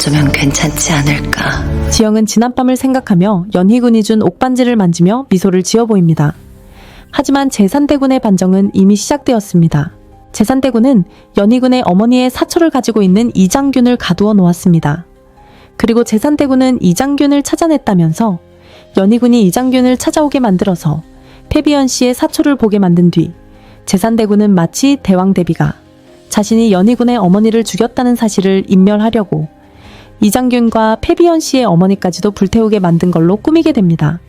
줬으면 괜찮지 않을까. 지영은 지난밤을 생각하며 연희군이 준 옥반지를 만지며 미소를 지어 보입니다. 하지만 제산대군의 반정은 이미 시작되었습니다. 제산대군은 연희군의 어머니의 사초를 가지고 있는 이장균을 가두어 놓았습니다. 그리고 제산대군은 이장균을 찾아냈다면서 연희군이 이장균을 찾아오게 만들어서 패비연 씨의 사초를 보게 만든 뒤 제산대군은 마치 대왕대비가 자신이 연희군의 어머니를 죽였다는 사실을 인멸하려고 이장균과 패비연 씨의 어머니까지도 불태우게 만든 걸로 꾸미게 됩니다.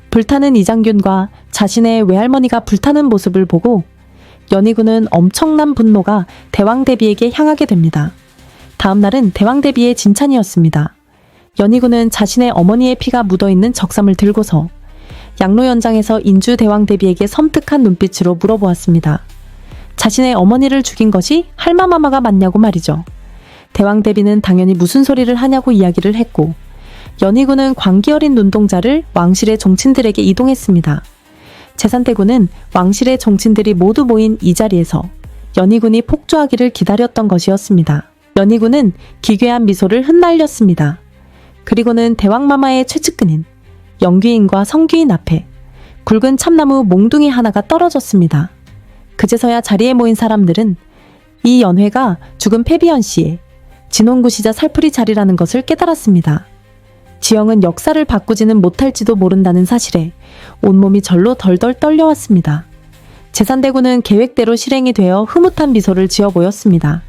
불타는 이장균과 자신의 외할머니가 불타는 모습을 보고 연희군은 엄청난 분노가 대왕대비에게 향하게 됩니다. 다음 날은 대왕대비의 진찬이었습니다. 연희군은 자신의 어머니의 피가 묻어있는 적삼을 들고서 양로 연장에서 인주 대왕대비에게 섬뜩한 눈빛으로 물어보았습니다. 자신의 어머니를 죽인 것이 할마마마가 맞냐고 말이죠. 대왕대비는 당연히 무슨 소리를 하냐고 이야기를 했고 연희군은 광기 어린 눈동자를 왕실의 종친들에게 이동했습니다. 제산대군은 왕실의 종친들이 모두 모인 이 자리에서 연희군이 폭주하기를 기다렸던 것이었습니다. 연희군은 기괴한 미소를 흩날렸습니다. 그리고는 대왕마마의 최측근인 영귀인과 성귀인 앞에 굵은 참나무 몽둥이 하나가 떨어졌습니다. 그제서야 자리에 모인 사람들은 이 연회가 죽은 패비연 씨의 진혼구시자 살풀이 자리라는 것을 깨달았습니다. 지영은 역사를 바꾸지는 못할지도 모른다는 사실에 온몸이 절로 덜덜 떨려왔습니다. 제산대군은 계획대로 실행이 되어 흐뭇한 미소를 지어 보였습니다.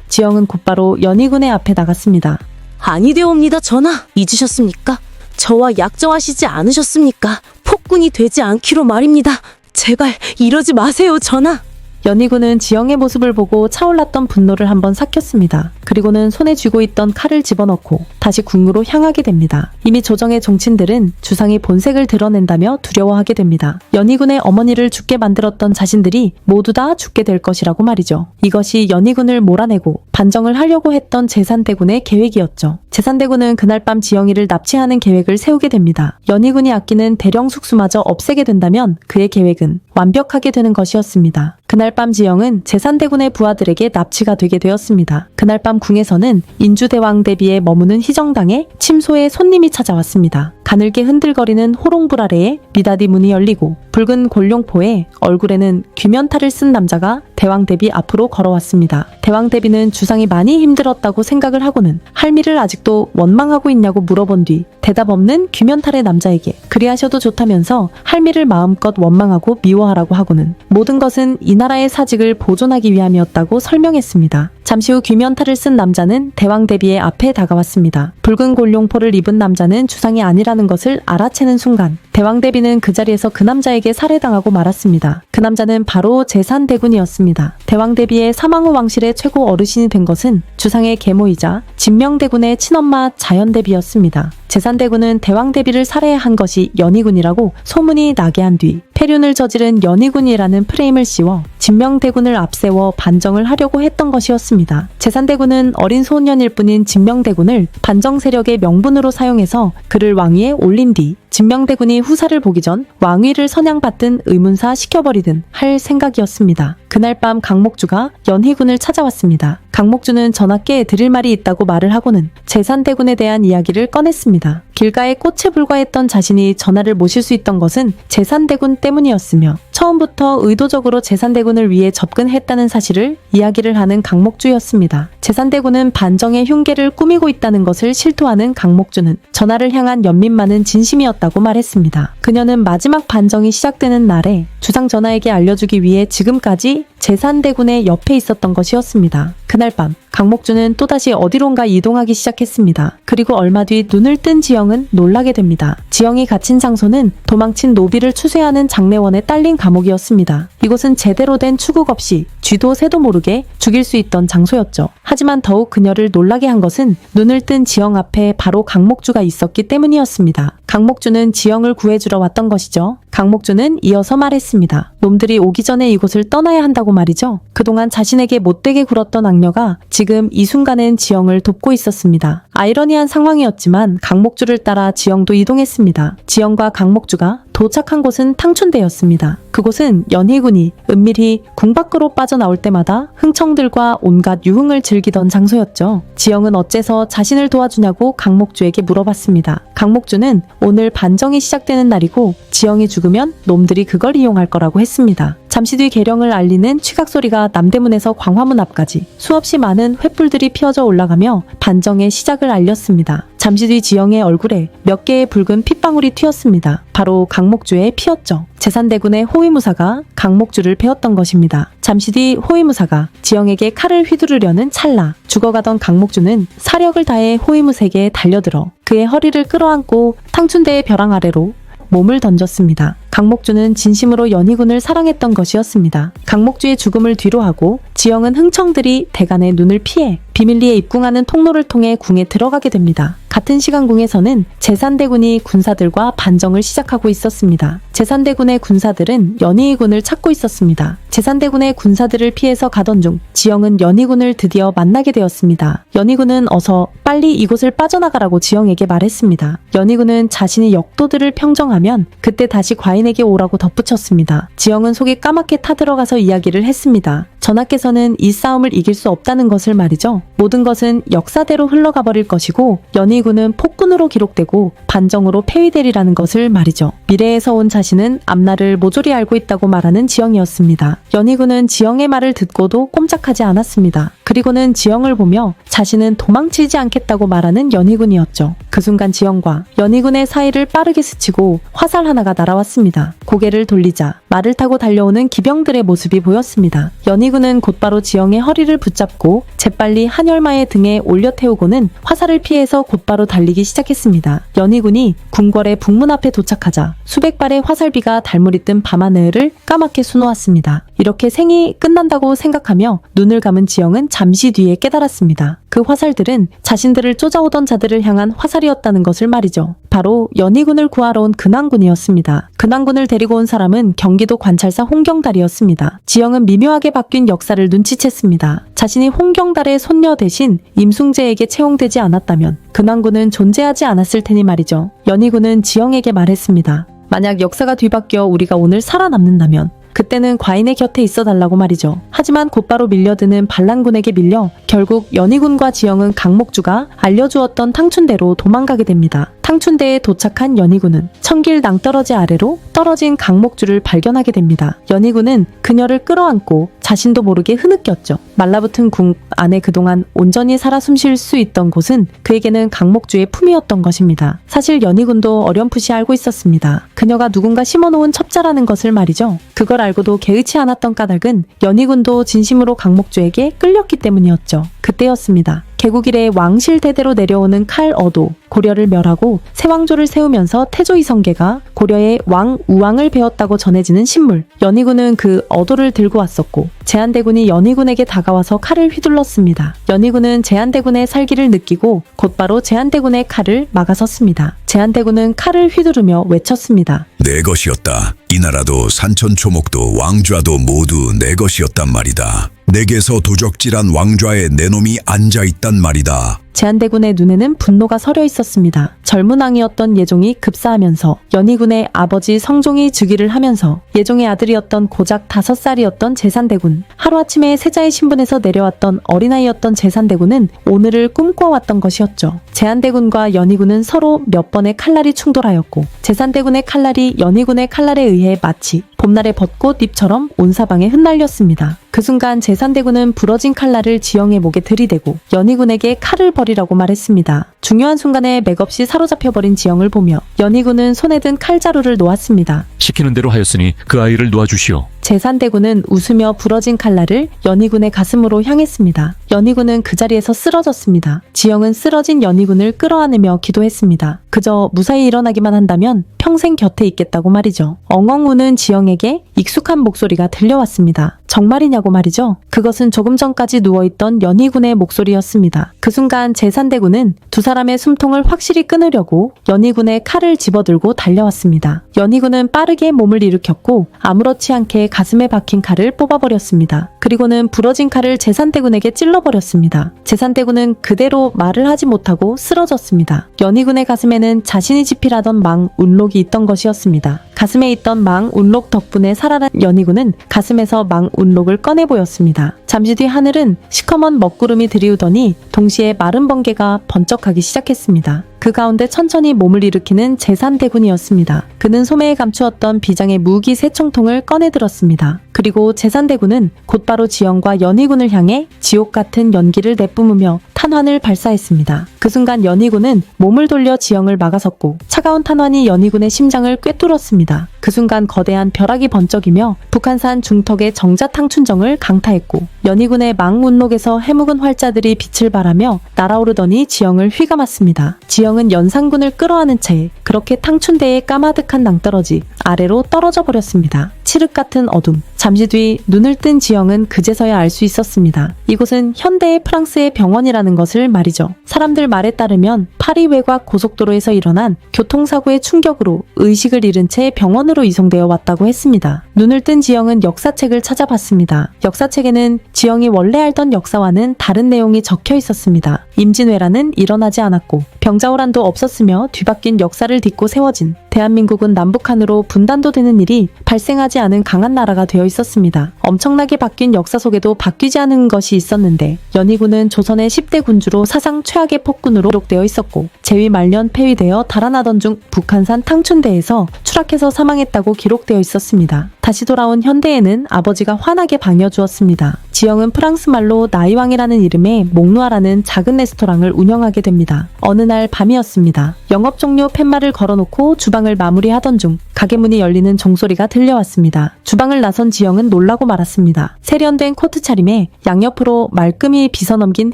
지영은 곧바로 연희군의 앞에 나갔습니다. 아니되옵니다, 전하. 잊으셨습니까? 저와 약정하시지 않으셨습니까? 폭군이 되지 않기로 말입니다. 제발 이러지 마세요, 전하. 연희군은 지영의 모습을 보고 차올랐던 분노를 한번 삭혔습니다. 그리고는 손에 쥐고 있던 칼을 집어넣고 다시 궁으로 향하게 됩니다. 이미 조정의 종친들은 주상이 본색을 드러낸다며 두려워하게 됩니다. 연희군의 어머니를 죽게 만들었던 자신들이 모두 다 죽게 될 것이라고 말이죠. 이것이 연희군을 몰아내고 반정을 하려고 했던 제산대군의 계획이었죠. 제산대군은 그날 밤 지영이를 납치하는 계획을 세우게 됩니다. 연희군이 아끼는 대령 숙수마저 없애게 된다면 그의 계획은 완벽하게 되는 것이었습니다. 그날 밤 지영은 제산대군의 부하들에게 납치가 되게 되었습니다. 그날 밤 궁에서는 인주대왕 대비에 머무는 희정당에 침소의 손님이 찾아왔습니다. 가늘게 흔들거리는 호롱불 아래에 미닫이 문이 열리고 붉은 골룡포에 얼굴에는 귀면탈을 쓴 남자가 대왕대비 앞으로 걸어왔습니다. 대왕대비는 주상이 많이 힘들었다고 생각을 하고는 할미를 아직도 원망하고 있냐고 물어본 뒤 대답 없는 귀면탈의 남자에게 그리하셔도 좋다면서 할미를 마음껏 원망하고 미워하라고 하고는 모든 것은 이 나라의 사직을 보존하기 위함이었다고 설명했습니다. 잠시 후 귀면탈을 쓴 남자는 대왕대비의 앞에 다가왔습니다. 붉은 골룡포를 입은 남자는 주상이 아니라는 것을 알아채는 순간 대왕대비는 그 자리에서 그 남자에게 살해당하고 말았습니다. 그 남자는 바로 제산대군이었습니다. 대왕대비의 사망 후 왕실의 최고 어르신이 된 것은 주상의 계모이자 진명대군의 친엄마 자연대비였습니다. 제산대군은 대왕대비를 살해한 것이 연희군이라고 소문이 나게 한 뒤 폐륜을 저지른 연희군이라는 프레임을 씌워 진명대군을 앞세워 반정을 하려고 했던 것이었습니다. 제산대군은 어린 소년일 뿐인 진명대군을 반정 세력의 명분으로 사용해서 그를 왕위에 올린 뒤 진명대군이 후사를 보기 전 왕위를 선양받든 의문사 시켜버리든 할 생각이었습니다. 그날 밤 강목주가 연희군을 찾아왔습니다. 강목주는 전하께 드릴 말이 있다고 말을 하고는 제산대군에 대한 이야기를 꺼냈습니다. 길가에 꽃에 불과했던 자신이 전하를 모실 수 있던 것은 제산대군 때문이었으며 처음부터 의도적으로 제산대군을 위해 접근했다는 사실을 이야기를 하는 강목주였습니다. 제산대군은 반정의 흉계를 꾸미고 있다는 것을 실토하는 강목주는 전하를 향한 연민만은 진심이었다고 말했습니다. 그녀는 마지막 반정이 시작되는 날에 주상 전하에게 알려주기 위해 지금까지 제산대군의 옆에 있었던 것이었습니다. 그날 밤 강목주는 또다시 어디론가 이동하기 시작했습니다. 그리고 얼마 뒤 눈을 뜬 지영은 놀라게 됩니다. 지영이 갇힌 장소는 도망친 노비를 추쇄하는 장례원에 딸린 감옥이었습니다. 이곳은 제대로 된 추국 없이 쥐도 새도 모르게 죽일 수 있던 장소였죠. 하지만 더욱 그녀를 놀라게 한 것은 눈을 뜬 지영 앞에 바로 강목주가 있었기 때문이었습니다. 강목주는 지영을 구해주러 왔던 것이죠. 강목주는 이어서 말했습니다. 놈들이 오기 전에 이곳을 떠나야 한다고 말이죠. 그동안 자신에게 못되게 굴었던 악녀가 지금 이 순간엔 지영을 돕고 있었습니다. 아이러니한 상황이었지만 강목주를 따라 지영도 이동했습니다. 지영과 강목주가 도착한 곳은 탕춘대였습니다. 그곳은 연희군이 은밀히 궁 밖으로 빠져나올 때마다 흥청들과 온갖 유흥을 즐기던 장소였죠. 지영은 어째서 자신을 도와주냐고 강목주에게 물어봤습니다. 강목주는 오늘 반정이 시작되는 날이고 지영이 죽으면 놈들이 그걸 이용할 거라고 했습니다. 잠시 뒤 계령을 알리는 취각 소리가 남대문에서 광화문 앞까지 수없이 많은 횃불들이 피어져 올라가며 반정의 시작을 알렸습니다. 잠시 뒤 지영의 얼굴에 몇 개의 붉은 핏방울이 튀었습니다. 바로 강목주의 피였죠. 제산대군의 호위무사가 강목주를 베었던 것입니다. 잠시 뒤 호위무사가 지영에게 칼을 휘두르려는 찰나 죽어가던 강목주는 사력을 다해 호위무사에게 달려들어 그의 허리를 끌어안고 탕춘대의 벼랑 아래로 몸을 던졌습니다. 강목주는 진심으로 연희군을 사랑했던 것이었습니다. 강목주의 죽음을 뒤로하고 지영은 흥청들이 대간의 눈을 피해 비밀리에 입궁하는 통로를 통해 궁에 들어가게 됩니다. 같은 시간 궁에서는 제산대군이 군사들과 반정을 시작하고 있었습니다. 제산대군의 군사들은 연희군을 찾고 있었습니다. 제산대군의 군사들을 피해서 가던 중 지영은 연희군을 드디어 만나게 되었습니다. 연희군은 어서 빨리 이곳을 빠져나가라고 지영에게 말했습니다. 연희군은 자신이 역도들을 평정하면 그때 다시 과인에게 오라고 덧붙였습니다. 지영은 속이 까맣게 타들어가서 이야기를 했습니다. 전하께서는 이 싸움을 이길 수 없다는 것을 말이죠. 모든 것은 역사대로 흘러가 버릴 것이고 연희군은 폭군으로 기록되고 반정으로 폐위되리라는 것을 말이죠. 미래에서 온 자신은 앞날을 모조리 알고 있다고 말하는 지영이었습니다. 연희군은 지영의 말을 듣고도 꼼짝하지 않았습니다. 그리고는 지영을 보며 자신은 도망치지 않겠다고 말하는 연희군이었죠. 그 순간 지영과 연희군의 사이를 빠르게 스치고 화살 하나가 날아왔습니다. 고개를 돌리자 말을 타고 달려오는 기병들의 모습이 보였습니다. 연희군은 곧바로 지영의 허리를 붙잡고 재빨리 한열마의 등에 올려 태우고는 화살을 피해서 곧바로 달리기 시작했습니다. 연희군이 궁궐의 북문 앞에 도착하자 수백 발의 화살비가 달무리 뜬 밤하늘을 까맣게 수놓았습니다. 이렇게 생이 끝난다고 생각하며 눈을 감은 지영은 잠시 뒤에 깨달았습니다. 그 화살들은 자신들을 쫓아오던 자들을 향한 화살이었다는 것을 말이죠. 바로 연희군을 구하러 온 근황군이었습니다. 근황군을 데리고 온 사람은 경기도 관찰사 홍경달이었습니다. 지영은 미묘하게 바뀐 역사를 눈치챘습니다. 자신이 홍경달의 손녀 대신 임숭재에게 채용되지 않았다면 근황군은 존재하지 않았을 테니 말이죠. 연희군은 지영에게 말했습니다. 만약 역사가 뒤바뀌어 우리가 오늘 살아남는다면 그때는 과인의 곁에 있어 달라고 말이죠. 하지만 곧바로 밀려드는 반란군에게 밀려 결국 연희군과 지영은 강목주가 알려주었던 탕춘대로 도망가게 됩니다. 탕춘대에 도착한 연희군은 천길 낭떠러지 아래로 떨어진 강목주를 발견하게 됩니다. 연희군은 그녀를 끌어안고 자신도 모르게 흐느꼈죠. 말라붙은 궁 안에 그동안 온전히 살아 숨쉴 수 있던 곳은 그에게는 강목주의 품이었던 것입니다. 사실 연희군도 어렴풋이 알고 있었습니다. 그녀가 누군가 심어놓은 첩자라는 것을 말이죠. 그걸 알고도 개의치 않았던 까닭은 연희군도 진심으로 강목주에게 끌렸기 때문이었죠. 그때였습니다. 개국 이래 왕실 대대로 내려오는 칼 어도, 고려를 멸하고 세왕조를 세우면서 태조 이성계가 고려의 왕 우왕을 베었다고 전해지는 신물. 연희군은 그 어도를 들고 왔었고 제한대군이 연희군에게 다가와서 칼을 휘둘렀습니다. 연희군은 제한대군의 살기를 느끼고 곧바로 제한대군의 칼을 막아섰습니다. 제한대군은 칼을 휘두르며 외쳤습니다. 내 것이었다. 이 나라도 산천초목도 왕좌도 모두 내 것이었단 말이다. 내게서 도적질한 왕좌에 내 놈이 앉아있단 말이다. 제한대군의 눈에는 분노가 서려 있었습니다. 젊은 왕이었던 예종이 급사하면서 연희군의 아버지 성종이 즉위를 하면서 예종의 아들이었던 고작 5살이었던 제산대군, 하루아침에 세자의 신분에서 내려왔던 어린아이였던 제산대군은 오늘을 꿈꿔왔던 것이었죠. 제한대군과 연희군은 서로 몇 번의 칼날이 충돌하였고 제산대군의 칼날이 연희군의 칼날에 의해 마치 봄날의 벚꽃 잎처럼 온 사방에 흩날렸습니다. 그 순간 제산대군은 부러진 칼날을 지영의 목에 들이대고 연희군에게 칼을 버리라고 말했습니다. 중요한 순간에 맥없이 사로잡혀버린 지영을 보며 연희군은 손에 든 칼자루를 놓았습니다. 시키는 대로 하였으니 그 아이를 놓아주시오. 제산대군은 웃으며 부러진 칼날을 연희군의 가슴으로 향했습니다. 연희군은 그 자리에서 쓰러졌습니다. 지영은 쓰러진 연희군을 끌어안으며 기도했습니다. 그저 무사히 일어나기만 한다면 평생 곁에 있겠다고 말이죠. 엉엉 우는 지영에게 익숙한 목소리가 들려왔습니다. 정말이냐고 말이죠. 그것은 조금 전까지 누워있던 연희군의 목소리였습니다. 그 순간 제산대군은 두 사람의 숨통을 확실히 끊으려고 연희군의 칼을 집어들고 달려왔습니다. 연희군은 빠르게 몸을 일으켰고 아무렇지 않게 가슴에 박힌 칼을 뽑아버렸습니다. 그리고는 부러진 칼을 제산대군에게 찔러버렸습니다. 제산대군은 그대로 말을 하지 못하고 쓰러졌습니다. 연희군의 가슴에는 자신이 집필하던 망 운록이 있던 것이었습니다. 가슴에 있던 망 운록 덕분에 살아난 연희군은 가슴에서 망 운록을 꺼내 보였습니다. 잠시 뒤 하늘은 시커먼 먹구름이 들이우더니 동시에 마른 번개가 번쩍하기 시작했습니다. 그 가운데 천천히 몸을 일으키는 제산대군이었습니다. 그는 소매에 감추었던 비장의 무기 새총통을 꺼내 들었습니다. 그리고 제산대군은 곧바로 지영과 연희군을 향해 지옥 같은 연기를 내뿜으며 탄환을 발사했습니다. 그 순간 연희군은 몸을 돌려 지영을 막아섰고 차가운 탄환이 연희군의 심장을 꿰뚫었습니다. 그 순간 거대한 벼락이 번쩍이며 북한산 중턱의 정자탕춘정을 강타했고 연희군의 망운록에서 해묵은 활자들이 빛을 발하며 날아오르더니 지영을 휘감았습니다. 지영은 연산군을 끌어안은 채 그렇게 탕춘대의 까마득한 낭떠러지 아래로 떨어져 버렸습니다. 칠흑 같은 어둠. 잠시 뒤 눈을 뜬 지영은 그제서야 알 수 있었습니다. 이곳은 현대의 프랑스의 병원이라는 것을 말이죠. 사람들 말에 따르면 파리 외곽 고속도로에서 일어난 교통사고의 충격으로 의식을 잃은 채 병원으로 이송되어 왔다고 했습니다. 눈을 뜬 지영은 역사책을 찾아봤습니다. 역사책에는 지영이 원래 알던 역사와는 다른 내용이 적혀 있었습니다. 임진왜란은 일어나지 않았고 병자호란도 없었으며 뒤바뀐 역사를 딛고 세워진 대한민국은 남북한으로 분단도 되는 일이 발생하지 않은 강한 나라가 되어 있었습니다. 엄청나게 바뀐 역사 속에도 바뀌지 않은 것이 있었는데 연희군은 조선의 10대 군주로 사상 최악의 폭군으로 기록되어 있었고 제위 말년 폐위되어 달아나던 중 북한산 탕춘대에서 추락해서 사망했다고 기록되어 있었습니다. 다시 돌아온 현대에는 아버지가 환하게 방여주었습니다. 지영은 프랑스 말로 나이왕이라는 이름의 몽누아라는 작은 레스토랑을 운영하게 됩니다. 어느 날 밤이었습니다. 영업 종료 팻말을 걸어놓고 주방을 마무리하던 중 가게 문이 열리는 종소리가 들려왔습니다. 주방을 나선 지영은 놀라고 말았습니다. 세련된 코트 차림에 양옆으로 말끔히 빗어넘긴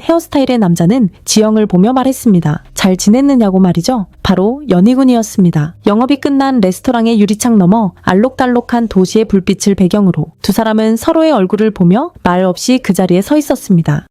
헤어스타일의 남자는 지영을 보며 말했습니다. 잘 지냈느냐고 말이죠. 바로 연희군이었습니다. 영업이 끝난 레스토랑의 유리창 너머 알록달록한 도시의 불빛을 배경으로 두 사람은 서로의 얼굴을 보며 말 없이 그 자리에 서 있었습니다.